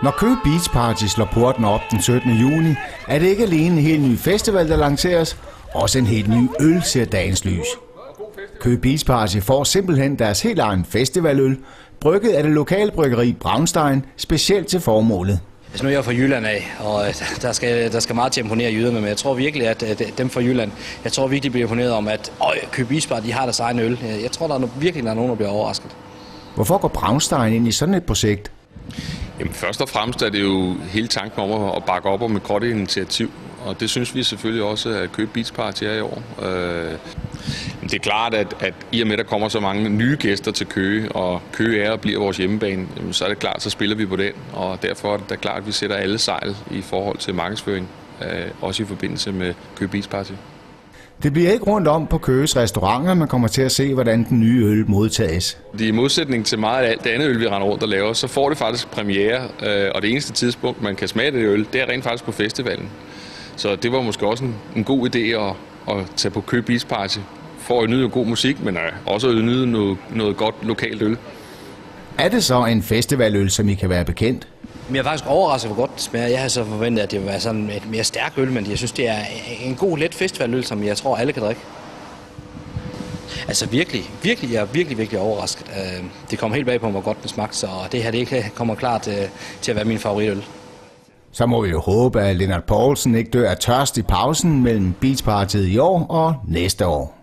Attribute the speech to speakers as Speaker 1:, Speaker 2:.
Speaker 1: Når Køge Beach Party slår porten op den 17. juni, er det ikke alene en helt ny festival, der lanceres, også en helt ny øl ser dagens lys. Køge Beach Party får simpelthen deres helt egen festivaløl, brygget af det lokale bryggeri Braunstein, specielt til formålet.
Speaker 2: Nu er jeg fra Jylland af, og der skal meget til at imponere jyderne, men jeg tror virkelig, at dem fra Jylland, jeg tror virkelig, de bliver imponeret om, at Køge Beach Party, de har deres egen øl. Jeg tror, der er nogen, der bliver overrasket.
Speaker 1: Hvorfor går Braunstein ind i sådan et projekt?
Speaker 3: Jamen, først og fremmest er det jo hele tanken om at bakke op om et godt initiativ, og det synes vi selvfølgelig også, at Køge Beach Party er i år. Det er klart, at i og med, at der kommer så mange nye gæster til Køge, og Køge er og bliver vores hjemmebane, så er det klart, så spiller vi på den, og derfor er det klart, at vi sætter alle sejl i forhold til markedsføring, også i forbindelse med Køge Beach Party.
Speaker 1: Det bliver ikke rundt om på Køges restauranter, man kommer til at se, hvordan den nye øl modtages.
Speaker 3: I modsætning til meget af alt det andet øl, vi render rundt og laver, så får det faktisk premiere, og det eneste tidspunkt, man kan smage det øl, det er rent faktisk på festivalen. Så det var måske også en god idé at tage på Køge Beach Party, for at nyde god musik, men også at nyde noget godt lokalt øl.
Speaker 1: Er det så en festivaløl, som I kan være bekendt?
Speaker 2: Men jeg er faktisk overrasket, hvor godt det smager. Jeg havde så forventet, at det ville være sådan et mere stærk øl, men jeg synes, det er en god, let festivaløl, som jeg tror, alle kan drikke. Altså virkelig, jeg er virkelig overrasket. Det kommer helt bag på, hvor godt den smagte, så det her det kommer klart til at være min favoritøl.
Speaker 1: Så må vi jo håbe, at Lennart Poulsen ikke dør af tørst i pausen mellem Beach Partyet i år og næste år.